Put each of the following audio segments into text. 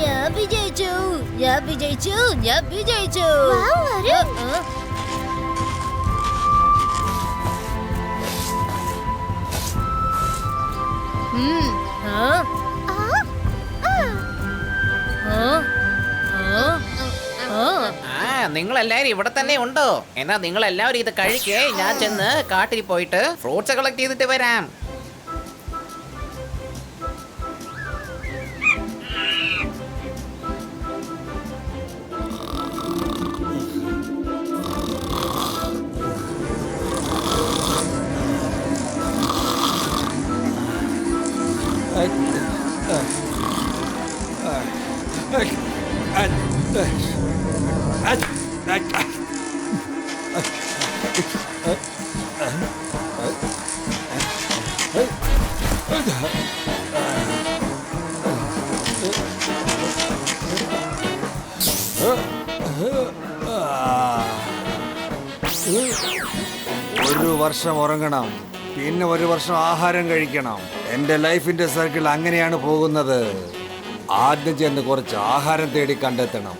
ഞാൻ വിജയിച്ചു. നിങ്ങളെല്ലാരും ഇവിടെ തന്നെ ഉണ്ടോ? എന്നാ നിങ്ങളെല്ലാവരും ഇത് കഴിക്കേ. ഞാൻ ചെന്ന് കാട്ടിൽ പോയിട്ട് ഫ്രൂട്ട്സ് കളക്ട് ചെയ്തിട്ട് വരാം. ഒരു വർഷം ഉറങ്ങണം, പിന്നെ ഒരു വർഷം ആഹാരം കഴിക്കണം. എൻ്റെ ലൈഫിന്റെ സർക്കിൾ അങ്ങനെയാണ് പോകുന്നത്. ആദ്യം ചെന്ന് കുറച്ച് ആഹാരം തേടി കണ്ടെത്തണം.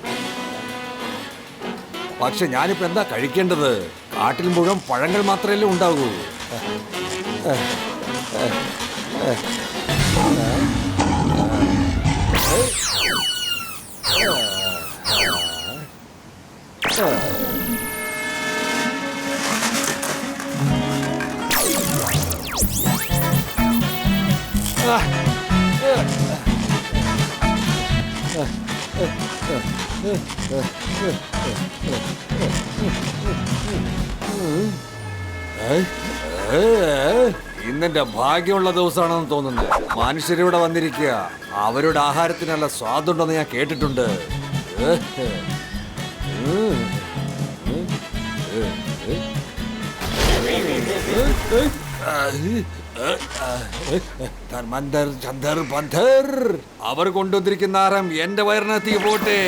പക്ഷെ ഞാനിപ്പോ എന്താ കഴിക്കേണ്ടത്? കാട്ടിൽ മുഴുവൻ പഴങ്ങൾ മാത്രമല്ലേ ഉണ്ടാകൂ. ഇന്നെന്റെ ഭാഗ്യമുള്ള ദിവസമാണെന്ന് തോന്നുന്നു. മനുഷ്യരിവിടെ വന്നിരിക്കുക. അവരുടെ ആഹാരത്തിന് നല്ല സ്വാദുണ്ടെന്ന് ഞാൻ കേട്ടിട്ടുണ്ട്. ധർമ്മന്തർ ചന്ദർ പന്ധർ അവർ കൊണ്ടുവന്നിരിക്കുന്ന ആഹാരം എന്റെ വയറിനെത്തി പോട്ടെ.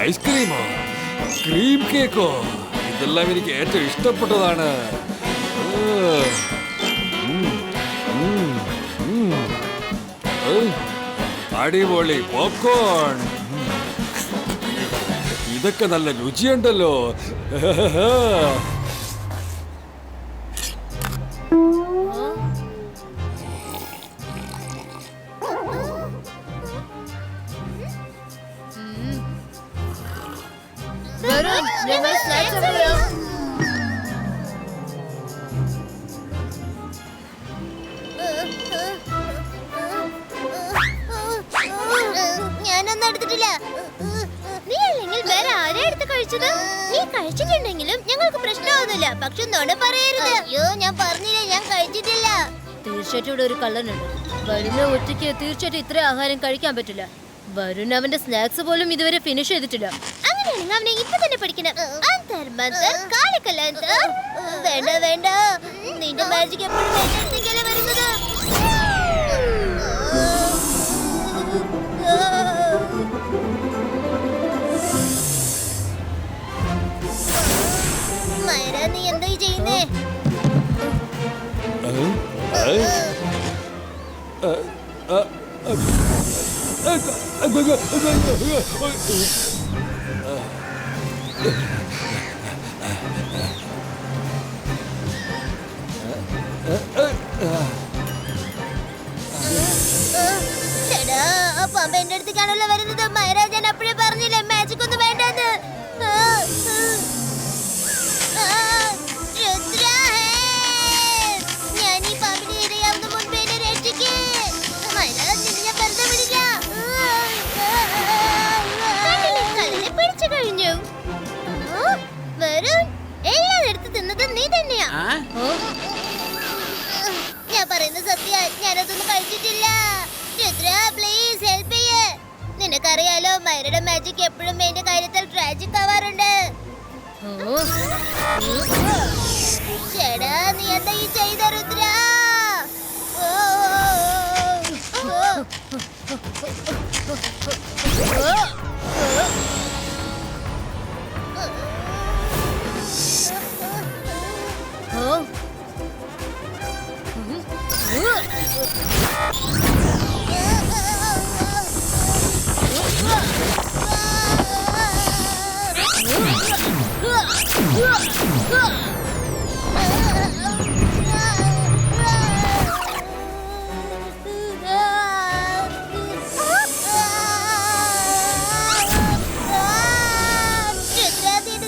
ഐസ്ക്രീമോ, ക്രീം കേക്കോ, ഇതെല്ലാം എനിക്ക് ഏറ്റവും ഇഷ്ടപ്പെട്ടതാണ്. അടിപൊളി പോപ്കോൺ, ഇതൊക്കെ നല്ല രുചിയുണ്ടല്ലോ. ഞാനൊന്നും എടുത്തിട്ടില്ല. നീ അല്ലെങ്കിൽ വേറെ ആരാ എടുത്ത് കഴിച്ചത്? നീ കഴിച്ചിട്ടുണ്ടെങ്കിലും ഞങ്ങൾക്ക് പ്രശ്നമൊന്നുമില്ല. പക്ഷെ നുണ പറയരുത്. അയ്യോ, ഞാൻ പറഞ്ഞില്ലേ, ഞാൻ കഴിച്ചിട്ടില്ല. തീർച്ചയായിട്ടും ഇവിടെ ഒരു കള്ളനുണ്ട്. വരുണ ഒറ്റയ്ക്ക് തീർച്ചയായിട്ടും ഇത്ര ആഹാരം കഴിക്കാൻ പറ്റില്ല. വരുൺ അവന്റെ സ്നാക്സ് പോലും ഇതുവരെ ഫിനിഷ് ചെയ്തിട്ടില്ല. അങ്ങനെയാണെങ്കിൽ അവനെ ഇപ്പൊ തന്നെ പഠിക്കണം. വേണ്ട വേണ്ട, നിന്റെ മാജിക് എപ്പോഴും എന്റെ അടുത്തേക്കല്ലേ വരുന്നത്. മൈര, നീ എന്താ ചെയ്യുന്നേ? ചേട്ടാ, പമ്പ എന്റെ അടുത്തേക്കാണല്ലോ വരുന്നത്. മൈരാജ്, ഞാൻ അപ്പോഴേ പറഞ്ഞില്ലേ മാജിക് ഒന്നും വേണ്ടെന്ന്. ഞാൻ ഈ പാമ്പിനെ ഇരയാവുന്ന മുൻപേ എന്നെ രക്ഷിക്കേ. മൈരാജ്, നിന്നെ ഞാൻ വെറുതെ വിടില്ല. പിടിച്ചു കഴിഞ്ഞു. വരും, എല്ലാം എടുത്ത് തിന്നത് നീ തന്നെയാ. ഞാൻ പറയുന്നത് സത്യ, ഞാനതൊന്നും കഴിച്ചിട്ടില്ല. രുദ്ര, പ്ലീസ് ഹെൽപ്പ് ചെയ്യേ. നിനക്കറിയാലോ, മൈരയുടെ മാജിക് എപ്പോഴും എന്റെ കാര്യത്തിൽ ട്രാജിക് ആവാറുണ്ട്. ചേടാ, നീ എന്താ ഈ ചെയ്ത രുദ്ര?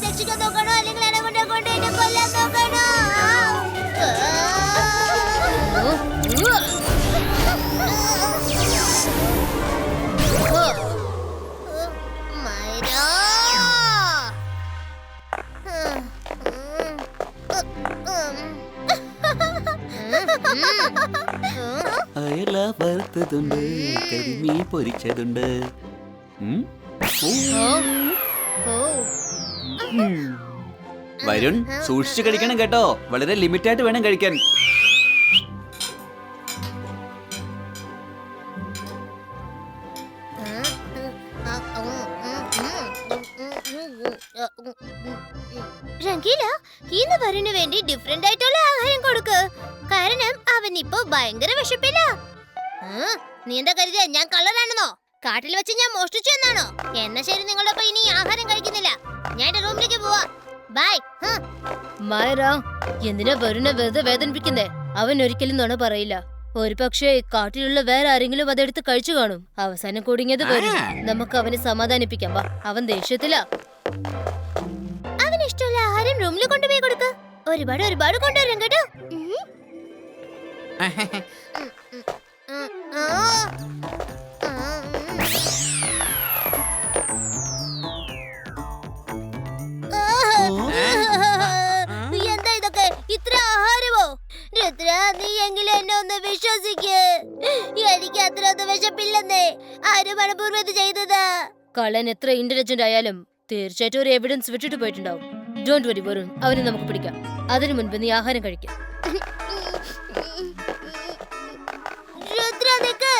രക്ഷിക്കാൻ നോക്കണോ അല്ലെങ്കിൽ എന്നെ കൊണ്ട് എന്നെ കൊല്ലാൻ നോക്കണോ? മൈരാ. അയല വറുത്തതുണ്ട്, കരിമീൻ പൊരിച്ചതുണ്ട്. ഉം. വരുൺ, സൂക്ഷിച്ചു കഴിക്കണം കേട്ടോ. വളരെ ലിമിറ്റ് ആയിട്ട് വേണം കഴിക്കാൻ. രംഗീല, ഇന്ന് വരുണിന് വേണ്ടി ഡിഫറെന്റ് ആയിട്ടുള്ള ആഹാരം കൊടുക്ക്. കാരണം അവൻ ഇപ്പൊ ഭയങ്കര വിശപ്പില്ല. നീ എന്താ കരുതിയ ഞാൻ കള്ളനാണെന്നോ? കാട്ടിൽ വെച്ച് ഞാൻ മോഷ്ടിച്ചു എന്നാണോ? എന്നാ ശരി, നിങ്ങളൊപ്പം ഇനി ആഹാരം കഴിക്കുന്നില്ല. ഞാൻ എന്റെ റൂമിലേക്ക് പോവാ. ബൈ. മായറ, എന്തിനാ വരുണെ വെറുതെ വേദനിപ്പിക്കുന്നേ? അവൻ ഒരിക്കലും നുണ പറയില്ല. ഒരു പക്ഷേ കാട്ടിലുള്ള വേറെ ആരെങ്കിലും അതെടുത്ത് കഴിച്ചു കാണും. അവസാനം കുടുങ്ങിയത് വരും. നമുക്ക് അവനെ സമാധാനിപ്പിക്കാം. വാ, അവൻ ദേഷ്യത്തിലാ. അവന് ഇഷ്ടമുള്ള ആഹാരം റൂമിൽ കൊണ്ടുപോയി കൊടുക്ക. ഒരുപാട് കൊണ്ടുവരും കേട്ടോ. എന്താ ഇതൊക്കെ? ഇത്ര ആഹാരമോ? രുദ്ര, നീ എങ്കിലും എന്നെ ഒന്ന് വിശ്വസിക്ക്. എനിക്ക് അത്ര ഒന്നും വിശപ്പില്ലെന്നേ. ആര് മനഃപൂർവ്വം ഇത് ചെയ്തതാ? കള്ളൻ എത്ര ഇന്റലിജന്റ് ആയാലും തീർച്ചയായിട്ടും ഒരു എവിഡൻസ് വിട്ടിട്ട് പോയിട്ടുണ്ടാവും. ഡോണ്ട് വരി വരുൺ, അവനെ നമുക്ക് പിടിക്കാം. അതിനു മുൻപ് നീ ആഹാരം കഴിക്കാം. രുദ്ര, നിക്ക്.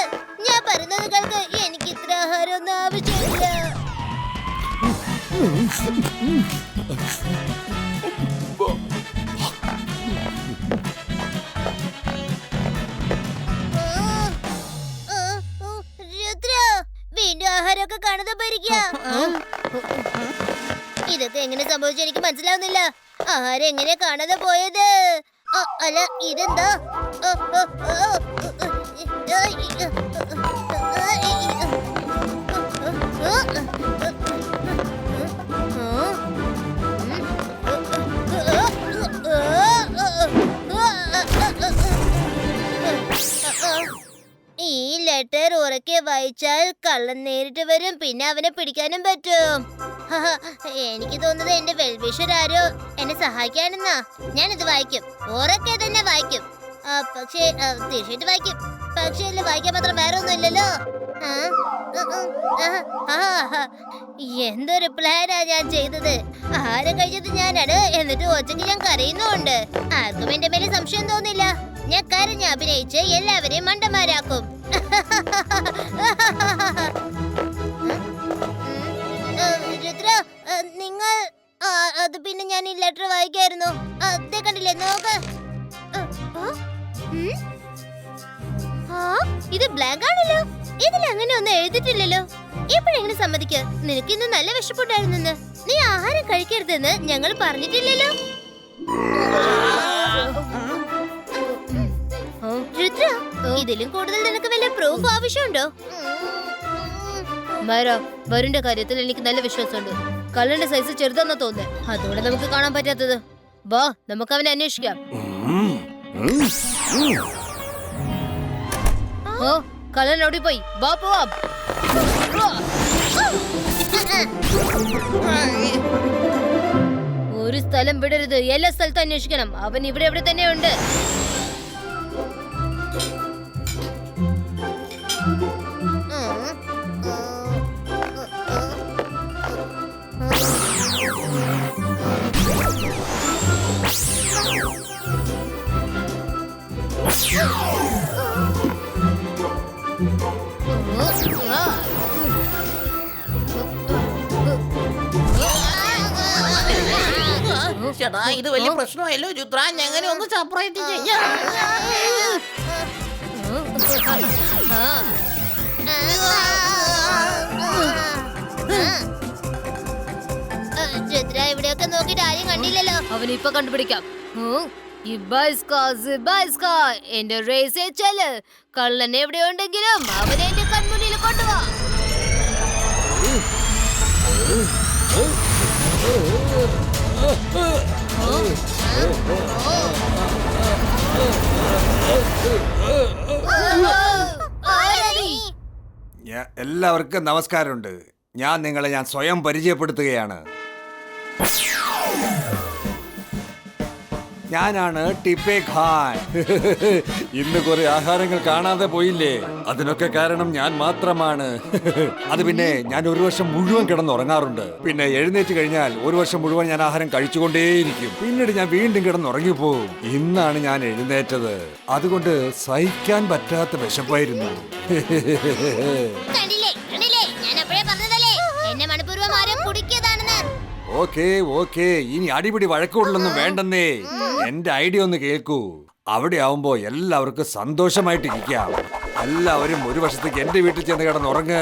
ഞാൻ പറയുന്നത് കേൾക്ക്. എനിക്ക് ഇത്ര ആഹാരം ഒന്നും ആവശ്യമില്ല. രുദ്ര, വീണ്ടും ആഹാരമൊക്കെ കാണാതെ പോയിരിക്കുക. ഇതൊക്കെ എങ്ങനെ സംഭവിച്ചു എനിക്ക് മനസ്സിലാവുന്നില്ല. ആഹാരം എങ്ങനെ കാണാതെ പോയത്? അല്ല, ഇതെന്താ? ഈ ലെറ്റർ ഉറക്കെ വായിച്ചാൽ കള്ളൻ നേരിട്ട് വരും. പിന്നെ അവനെ പിടിക്കാനും പറ്റും. എനിക്ക് തോന്നുന്നത് എന്റെ വെൽവിഷർ ആരോ എന്നെ സഹായിക്കാനെന്നാ. ഞാനിത് വായിക്കും, ഉറക്കെ തന്നെ വായിക്കും. പക്ഷേ തീർച്ചയായിട്ടും വായിക്കും. പക്ഷേ വായിക്കാൻ മാത്രം വേറെ ഒന്നും ഇല്ലല്ലോ. എന്തൊരു പ്ലാനാ ഞാൻ ചെയ്തത്. ആഹാരം കഴിച്ചത് ഞാനാണ്. എന്നിട്ട് ഒച്ചയ്ക്ക് ഞാൻ കരയുന്നുണ്ട്. ആർക്കും എന്റെ മേലെ സംശയം തോന്നില്ല. ഞാൻ കരഞ്ഞ് അഭിനയിച്ച് എല്ലാവരെയും മണ്ടന്മാരാക്കും. രുദ്ര, നിങ്ങൾ അത് പിന്നെ ഞാൻ ഈ ലെറ്റർ വായിക്കായിരുന്നു. അതേ കണ്ടില്ലേ, നോക്ക്. ഇത് ബ്ലാങ്ക് ആണല്ലോ. ഇതിൽ അങ്ങനെ ഒന്നും എഴുതിട്ടില്ലല്ലോ. എപ്പോഴെങ്ങനെ സമ്മതിക്ക? നിനക്ക് ഇന്ന് നല്ല വിശപ്പുണ്ടായിരുന്നെന്ന്. നീ ആഹാരം കഴിക്കരുതെന്ന് ഞങ്ങൾ പറഞ്ഞിട്ടില്ലല്ലോ. രുദ്ര, ഇതിലും കൂടുതൽ നിനക്ക് വല്ല പ്രൂഫ് ആവശ്യമുണ്ടോ? മായറ, വരുണിന്റെ കാര്യത്തിൽ എനിക്ക് നല്ല വിശ്വാസമുണ്ട്. കള്ളന്റെ സൈസ് ചെറുതാന്നാ തോന്നുന്നേ. അതുകൊണ്ട് നമുക്ക് കാണാൻ പറ്റാത്തത്. വാ, നമുക്ക് അവനെ അന്വേഷിക്കാം. ഓ, കള്ളൻ ഓടിപ്പോയി. വാ, പോവാം. ഒരു സ്ഥലം വിടരുത്. എല്ലാ സ്ഥലത്തും അന്വേഷിക്കണം. അവൻ ഇവിടെ എവിടെ തന്നെ ഉണ്ട്. ചേട്ടാ, ഇത് വലിയ പ്രശ്നമായല്ലോ രുദ്ര. ഞങ്ങനെ ഒന്ന് സെപ്പറേറ്റ് ചെയ്യാം. അവനെ ഇപ്പൊ കണ്ടുപിടിക്കാം. എന്റെ റേസ് ചെല്. കള്ളൻ എവിടെ ഉണ്ടെങ്കിലും അവനെ എന്റെ കൺമുന്നിൽ കൊണ്ടുവാ. എല്ലാവർക്കും നമസ്കാരമുണ്ട്. ഞാൻ സ്വയം പരിചയപ്പെടുത്തുകയാണ്. ഞാനാണ് ടിപ്പേ ഖാൻ. ഇന്ന് കുറെ ആഹാരങ്ങൾ കാണാതെ പോയില്ലേ? അതിനൊക്കെ കാരണം ഞാൻ മാത്രമാണ്. അത് പിന്നെ ഞാൻ ഒരു വർഷം മുഴുവൻ കിടന്നുറങ്ങാറുണ്ട്. പിന്നെ എഴുന്നേറ്റ് കഴിഞ്ഞാൽ ഒരു വർഷം മുഴുവൻ ഞാൻ ആഹാരം കഴിച്ചുകൊണ്ടേയിരിക്കും. പിന്നീട് ഞാൻ വീണ്ടും കിടന്നുറങ്ങിപ്പോവും. ഇന്നാണ് ഞാൻ എഴുന്നേറ്റത്. അതുകൊണ്ട് സഹിക്കാൻ പറ്റാത്ത വിശപ്പായിരുന്നു. ഓക്കേ ഇനി അടിപിടി വഴക്കുള്ളൊന്നും വേണ്ടെന്നേ. എന്റെ ഐഡിയ ഒന്ന് കേൾക്കൂ. അവിടെ ആവുമ്പോ എല്ലാവർക്കും സന്തോഷമായിട്ടിരിക്കാം. എല്ലാവരും ഒരു വർഷത്തേക്ക് എന്റെ വീട്ടിൽ ചെന്ന് കിടന്നുറങ്ങ്.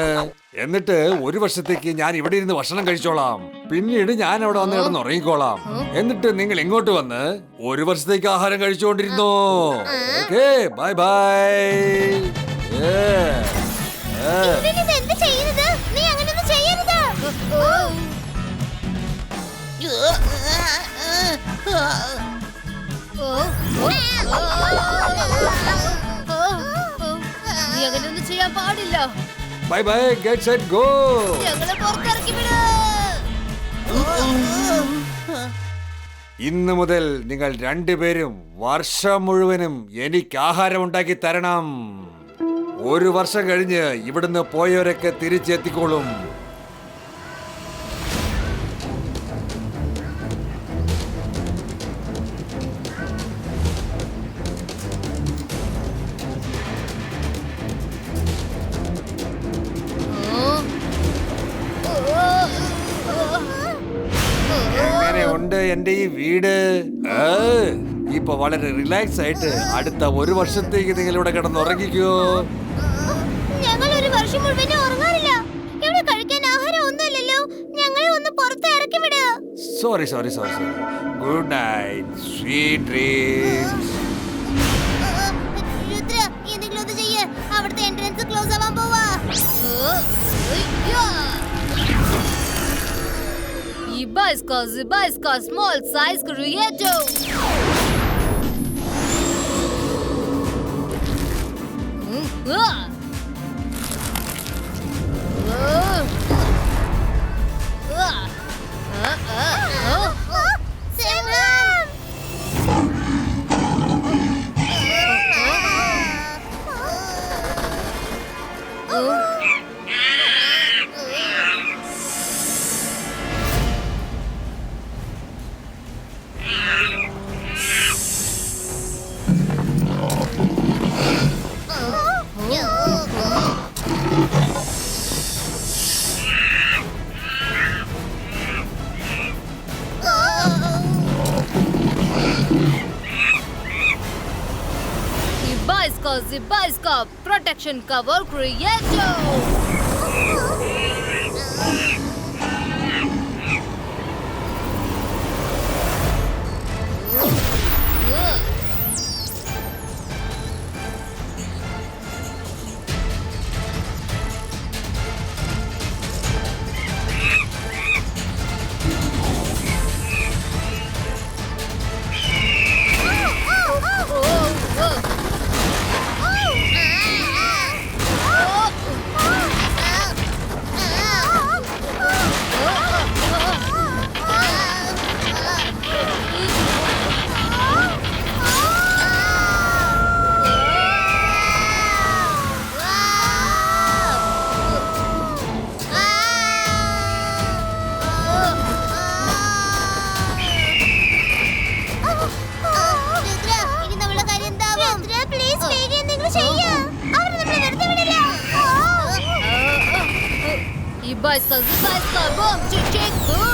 എന്നിട്ട് ഒരു വർഷത്തേക്ക് ഞാൻ ഇവിടെ ഇരുന്ന് ഭക്ഷണം കഴിച്ചോളാം. പിന്നീട് ഞാൻ അവിടെ വന്ന് കിടന്നുറങ്ങിക്കോളാം. എന്നിട്ട് നിങ്ങൾ ഇങ്ങോട്ട് വന്ന് ഒരു വർഷത്തേക്ക് ആഹാരം കഴിച്ചുകൊണ്ടിരുന്നോ. Okay, bye bye. നീ അങ്ങനെയൊന്നും ചെയ്യാൻ പാടില്ല. Bye bye, get set go. ഞങ്ങളെ പുറത്തിറക്കി വിട്. ഇന്ന് മുതൽ നിങ്ങൾ രണ്ടുപേരും വർഷം മുഴുവനും എനിക്ക് ആഹാരം ഉണ്ടാക്കി തരണം. ഒരു വർഷം കഴിഞ്ഞ് ഇവിടുന്ന് പോയവരൊക്കെ തിരിച്ചെത്തിക്കോളും. എങ്ങനെയുണ്ട് എന്റെ ഈ വീട്? ഇപ്പൊ വളരെ റിലാക്സ് ആയിട്ട് അടുത്ത ഒരു വർഷത്തേക്ക് നിങ്ങൾ ഇവിടെ കിടന്നുറങ്ങിക്കോ. ഞങ്ങൾ ഒരു വർഷം മുഴുവൻ ഉറങ്ങാറില്ല. ഇവിടെ കഴിക്കാൻ ആഹാരം ഒന്നുമില്ലല്ലോ. ഞങ്ങളെ ഒന്ന് പുറത്ത് ഇറക്കി വിട്. Sorry. Good night, sweet dreams. Rudra, എന്തെങ്കിലും ഒന്ന് ചെയ്യ്. അവിടുത്തെ എൻട്രൻസ് ക്ലോസ് ആവാൻ പോവാ. Ibaiska small size creator. Ibaiska protection cover creator. Ibaiska boom chick boom.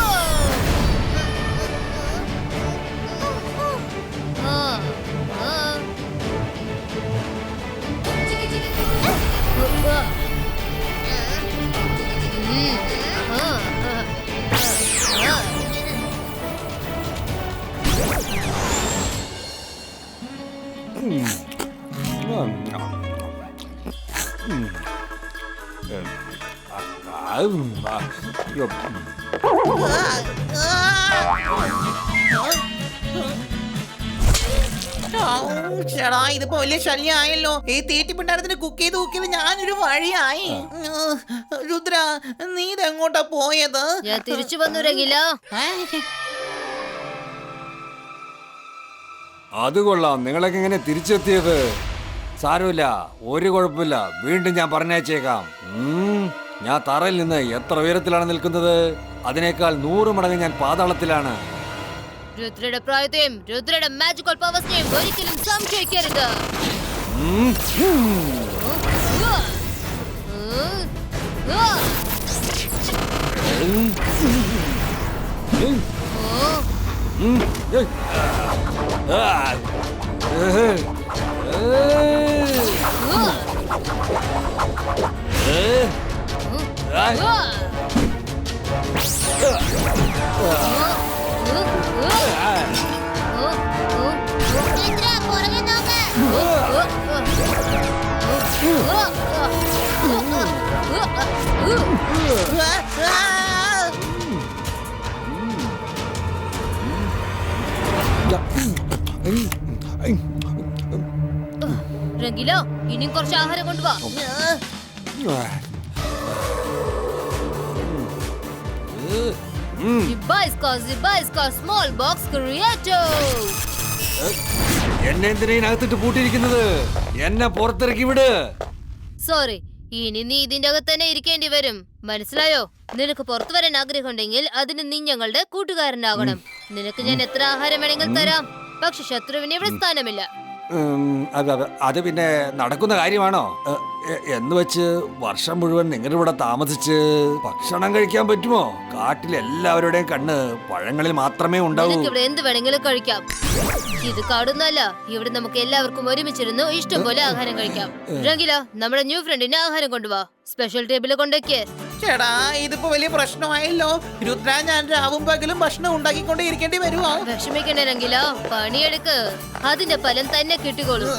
ചേടാ ഇതിപ്പോ വലിയ ശല്യമായല്ലോ. ഈ തീറ്റിപ്പിണ്ടാരത്തിന് കുക്ക് ചെയ്ത് ഞാനൊരു വഴിയായി. രുദ്ര നീ ഇതെങ്ങോട്ടാ പോയത്? ഞാൻ തിരിച്ചു വന്നു രംഗില. അത് കൊള്ളാം, നിങ്ങളൊക്കെ എങ്ങനെ തിരിച്ചെത്തിയത്? സാരമില്ല, ഒരു കുഴപ്പമില്ല, വീണ്ടും ഞാൻ പറഞ്ഞയച്ചേക്കാം. ഞാൻ തറയിൽ നിന്ന് എത്ര ഉയരത്തിലാണ് നിൽക്കുന്നത്? അതിനേക്കാൾ 100 മടങ്ങ് ഞാൻ പാതാളത്തിലാണ്. രുദ്രയുടെ പ്രായത്തെയും രുദ്രയുടെ മാജിക്കൽ പവേഴ്സിനെയും ഒരിക്കലും സംശയിക്കരുത്. രുദ്ര, പുറകെ നോക്ക്. രംഗില, ഇനിയും കുറച്ച് ആഹാരം കൊണ്ടുവാ. Zibaiska small box creator. എന്നെ എന്തിനാ ഇതിനകത്തിട്ട് പൂട്ടിയിരിക്കുന്നത്? എന്നെ പുറത്തിറക്കി വിട്. സോറി, ഇനി നീ ഇതിന്റെ അകത്ത് തന്നെ ഇരിക്കേണ്ടി വരും. മനസ്സിലായോ? നിനക്ക് പുറത്തു വരാൻ ആഗ്രഹമുണ്ടെങ്കിൽ അതിന് നീ ഞങ്ങളുടെ കൂട്ടുകാരനാകണം. നിനക്ക് ഞാൻ എത്ര ആഹാരം വേണമെങ്കിലും തരാം, പക്ഷെ ശത്രുവിന് ഇവിടെ സ്ഥാനമില്ല. അത് പിന്നെ നടക്കുന്ന കാര്യമാണോ? എന്ന് വെച്ച് വർഷം മുഴുവൻ നിങ്ങളുടെ ഇവിടെ താമസിച്ച് ഭക്ഷണം കഴിക്കാൻ പറ്റുമോ? കാട്ടിലെല്ലാവരുടെയും കണ്ണ് പഴങ്ങളിൽ മാത്രമേ ഉണ്ടാവൂ. നിനക്ക് ഇവിടെ എന്ത് വേണമെങ്കിലും കഴിക്കാം. ഇത് കാടൊന്നല്ല, ഇവിടെ നമുക്ക് എല്ലാവർക്കും ഒരുമിച്ചിരുന്നു ഇഷ്ടം പോലെ ആഹാരം കഴിക്കാം. രംഗില, നമ്മുടെ ന്യൂ ഫ്രണ്ടിന് ആഹാരം കൊണ്ടുപോവാ. സ്പെഷ്യൽ ടേബിള് കൊണ്ടേക്ക്. ചേടാ ഇതിപ്പോ വലിയ പ്രശ്നമായല്ലോ. രുദ്ര ഞാൻ രാവും പകലും ഭക്ഷണം ഉണ്ടാക്കിക്കൊണ്ടേ ഇരിക്കേണ്ടി വരുമോ? വിഷമിക്കണേ രംഗില, പണിയെടുക്ക്, അതിന്റെ ഫലം തന്നെ കിട്ടിക്കോളും.